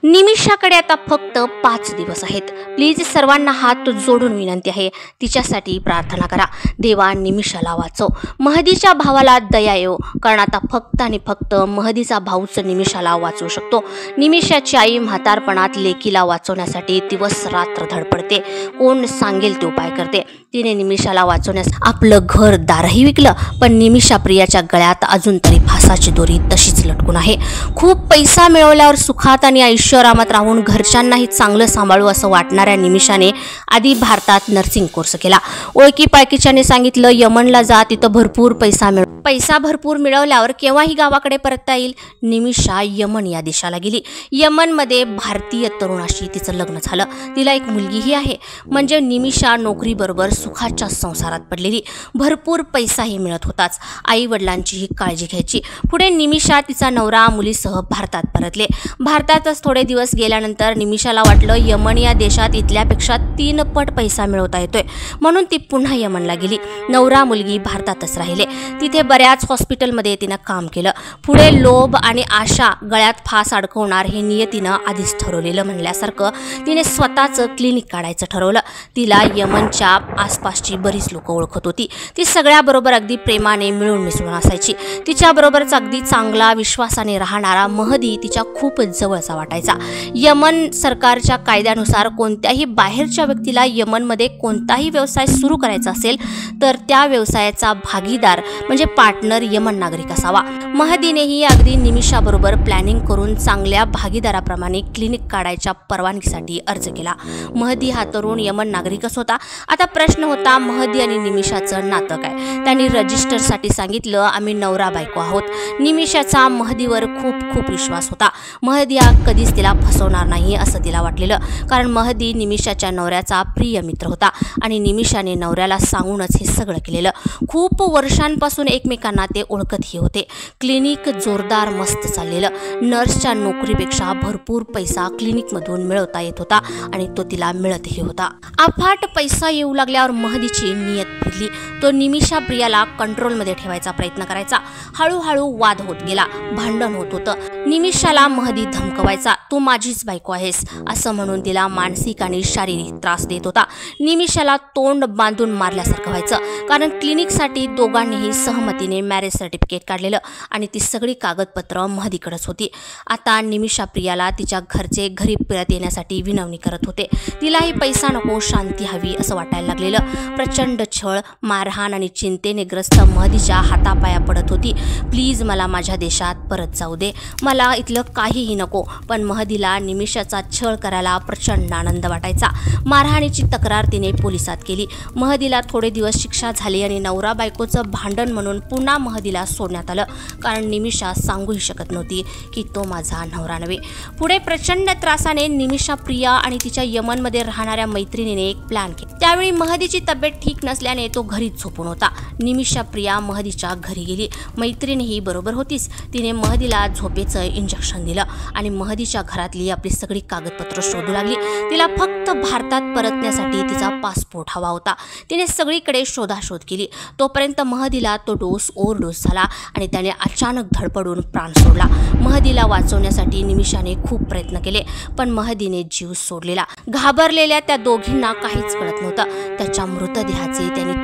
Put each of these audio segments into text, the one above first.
निमिषाकडे आता फक्त 5 दिवस आहेत. प्लीज सर्वांना हात जोडून विनंती आहे, तिच्यासाठी प्रार्थना करा. देवा निमिषाला वाचव, महदीच्या भावाला दया येव, कारण आता फक्त आणि फक्त महदीचा भाऊच निमिषाला वाचवू शकतो. निमिषाची आई म्हातारपणात लेकीला वाचवण्यासाठी दिवस रात्र धडपडते. कोण सांगेल ते उपाय करते. तिने निमिषाला वाचवण्यास आपलं घर दारही विकलं, पण निमिषा प्रियाच्या गळ्यात अजून तरी फासाची दोरी तशीच लटकून आहे. खूप पैसा मिळवल्यावर सुखात आणि ऐश्वर्यात राहून घरच्यांनाही चांगलं सांभाळू असं वाटणाऱ्या निमिषाने आधी भारतात नर्सिंग कोर्स केला. ओळखी पाळकीच्याने सांगितलं, यमनला जा, तिथं भरपूर पैसा भरपूर मिळवल्यावर केव्हाही गावाकडे परतता येईल. निमिषा यमन या देशाला गेली. यमनमध्ये भारतीय तरुणाशी तिचं लग्न झालं. तिला एक मुलगीही आहे. म्हणजे निमिषा नोकरीबरोबर सुखाच्या संसारात पडलेली. भरपूर पैसाही मिळत होताच. आई वडिलांचीही काळजी घ्यायची. पुढे निमिषा तिचा नवरा मुलीसह भारतात परतले. भारतातच थोडे दिवस गेल्यानंतर निमिषाला वाटलं, यमन या देशात इथल्यापेक्षा 3 पट पैसा मिळवता येतोय, म्हणून ती पुन्हा यमनला गेली. नवरा मुलगी भारतातच राहिले. तिथे बऱ्याच हॉस्पिटलमध्ये तिनं काम केलं. पुढे लोभ आणि आशा गळ्यात फास अडकवणार हे नियतीनं आधीच ठरवलेलं म्हणल्यासारखं तिने स्वतःचं क्लिनिक काढायचं ठरवलं. तिला यमनच्या आसपासची बरीच लोकं ओळखत होती. ती सगळ्याबरोबर अगदी प्रेमाने मिळून मिसळून असायची. तिच्याबरोबरच अगदी चांगला विश्वासाने राहणारा महदी तिच्या खूप जवळचा वाटायचा. यमन सरकारच्या कायद्यानुसार कोणत्याही बाहेरच्या व्यक्तीला यमनमध्ये कोणताही व्यवसाय सुरू करायचा असेल तर त्या व्यवसायाचा भागीदार म्हणजे पार्टनर यमन नागरिक असावा. महदीनेही अगदी निमिषाबरोबर प्लॅनिंग करून चांगल्या भागीदाराप्रमाणे क्लिनिक काढायच्या परवानगीसाठी अर्ज केला. महदी हा तरुण यमन नागरिकच होता. आता प्रश्न होता, महदी आणि निमिषाचं नातं काय? त्यांनी रजिस्टरसाठी सांगितलं, आम्ही नवरा बायको आहोत. निमिषाचा महदीवर खूप विश्वास होता. महदी कधीच तिला फसवणार नाही असं तिला वाटलेलं, कारण महदी निमिषाच्या नवऱ्याचा प्रिय मित्र होता आणि निमिषाने नवऱ्याला सांगूनच हे सगळं केलेलं. खूप वर्षांपासून एकमेकांना ते ओळखतही होते. क्लिनिक जोरदार मस्त चाललेलं. नर्सच्या नोकरीपेक्षा भरपूर पैसा क्लिनिकमधून मिळवता येत होता आणि तो तिला मिळतही होता. अफाट पैसा येऊ लागल्यावर महदीची नियत फिरली. तो निमिषा प्रियाला कंट्रोलमध्ये ठेवायचा प्रयत्न करायचा. हळूहळू वाद होत गेला, भांडण होत होतं. निमिषाला महदी धमकवायचा, तू माझीच बायको आहेस असं म्हणून तिला मानसिक आणि शारीरिक त्रास देत होता. निमिषाला तोंड बांधून मारल्यासारखं व्हायचं, कारण क्लिनिकसाठी दोघांनीही सहमतीने मॅरेज सर्टिफिकेट काढलेलं आणि ती सगळी कागदपत्र महदीकडेच होती. आता निमिषा प्रियाला तिच्या घरचे घरी परत येण्यासाठी विनवणी करत होते. तिलाही पैसा नको, शांती हवी असं वाटायला लागलेलं. प्रचंड छळ, मारहाण आणि चिंतेने ग्रस्त महदीच्या हातापाया पडत होती. प्लीज मला माझ्या देशात परत जाऊ दे, मला इथलं काहीही नको. पण महदीला निमिषाचा छळ करायला प्रचंड आनंद वाटायचा. मारहाणीची तक्रार तिने पोलिसात केली. महदीला थोडे दिवस शिक्षा झाली आणि नवरा बायकोचं भांडण म्हणून पुन्हा महदीला सोडण्यात आलं, कारण निमिषा सांगूही शकत नव्हती की तो माझा नवरा नव्हे. पुढे प्रचंड त्रासाने निमिषा प्रिया आणि तिच्या यमनमध्ये राहणाऱ्या मैत्रिणीने एक प्लॅन केला. त्यावेळी महदीची तब्येत ठीक नसल्याने तो घरीच झोपून होता. निमिषा प्रिया महदीच्या घरी गेली. मैत्रिणीही बरोबर होतीच. तिने महदीला झोपेचं इंजेक्शन दिलं आणि महदीच्या घरातली आपली सगळी कागदपत्र शोधू लागली. तिला फक्त भारतात परतण्यासाठी तिचा पासपोर्ट हवा होता. तिने सगळीकडे शोधाशोध केली. तोपर्यंत महदीला तो ओव्हरडोस झाला आणि त्याने अचानक धडपडून प्राण सोडला. महदीला वाचवण्यासाठी निमिषाने खूप प्रयत्न केले, पण महदीने जीव सोडलेला. घाबरलेल्या त्या दोघींना काहीच कळत नव्हतं. त्याच्या मृतदेहाचे त्यांनी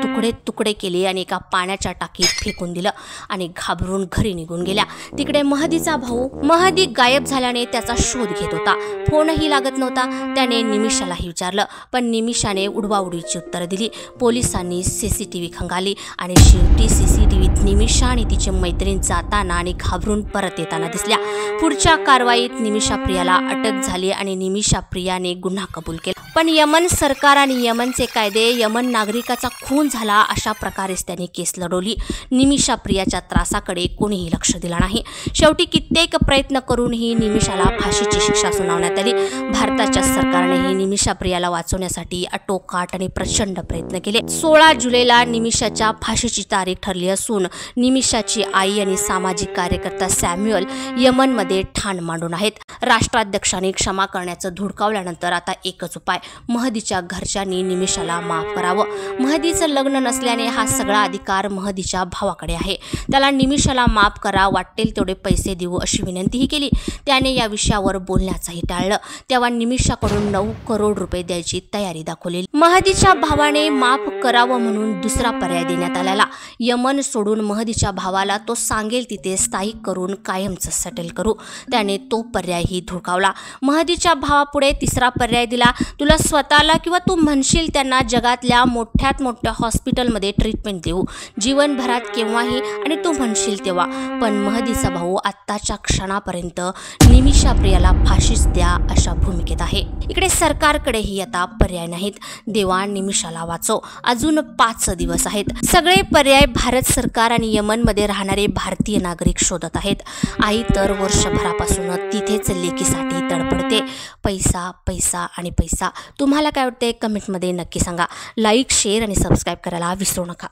तुकडे केले आणि एका पाण्याच्या टाकीत फेकून दिलं आणि घाबरून घरी निघून गेल्या. तिकडे महदीचा भाऊ महदी गायब झाल्याने त्याचा शोध घेत होता. फोनही लागत नव्हता. त्याने निमिषालाही विचारलं, पण निमिषाने उडवाउडवीची उत्तरं दिली. पोलिसांनी CCTV खंगाली आणि शेवटी CCTVत निमिषा आणि तिची मैत्रीण जाताना आणि घाबरून परत येताना दिसल्या. पुढच्या कारवाईत निमिषा प्रियाला अटक झाली आणि निमिषा प्रियाने गुन्हा कबूल केला. पण यमन सरकार आणि यमनचे कायदे यमन नागरिकाचा खून झाला अशा प्रकारेच त्यांनी केस लढवली. निमिषा प्रियाच्या त्रासाकडे कोणीही लक्ष दिलं नाही. शेवटी कित्येक प्रयत्न करूनही निमिषाला फाशीची शिक्षा सुनावण्यात आली. भारताच्या सरकारनेही निमिषा प्रियाला वाचवण्यासाठी आटोकाट आणि प्रचंड प्रयत्न केले. 16 जुलैला तारखेला निमिषाच्या फाशीची तारीख ठरली असून निमिषाची आई आणि सामाजिक कार्यकर्ता सॅम्युअल यमनमध्ये ठाण मांडून आहेत. राष्ट्राध्यक्षांनी क्षमा करण्याचं धुडकावल्यानंतर आता एकच उपाय, महदीच्या घरच्यांनी निमिषाला माफ करावं. महदीचं लग्न नसल्याने हा सगळा अधिकार महदीच्या भावाकडे आहे. त्याला निमिषाला माफ करा, वाटेल तेवढे पैसे देऊ अशी विनंतीही केली. त्याने या विषयावर बोलण्याचंही टाळलं. तेव्हा निमिषाकडून 9 करोड रुपये द्यायची तयारी दाखवली. महदीच्या भावाने माफ करावं म्हणून दुसरा पर्याय देण्यात आलेला. यमन सोडून महदीच्या भावाला तो सांगेल तिथे स्थायिक करून कायमचं सेटल करू. त्याने तो पर्यायही धुडकावला. महदीच्या भावापुढे तिसरा पर्याय दिला, तुला स्वतःला किंवा तू म्हणशील त्यांना जगातल्या मोठ्यात मोठ्या हॉस्पिटलमध्ये ट्रीटमेंट देऊ, जीवनभरात केव्हाही आणि तू म्हणशील तेव्हा. पण महदीचा भाऊ आत्ताच्या क्षणापर्यंत निमिषा प्रियाला फाशीच द्या अशा भूमिकेत आहे. इकडे सरकारकडेही आता पर्याय नाहीत. देवा निमिषाला वाचव. अजून 5 दिवस आहेत. सगळे पर्याय भारत सरकार आणि यमनमध्ये राहणारे भारतीय नागरिक शोधत आहेत. आई तर वर्षभरापासून तिथेच लेकीसाठी तडपडते. पैसा पैसा आणि पैसा. तुम्हाला काय वाटते कमेंटमध्ये नक्की सांगा. लाईक, शेअर आणि सबस्क्राईब करायला विसरू नका.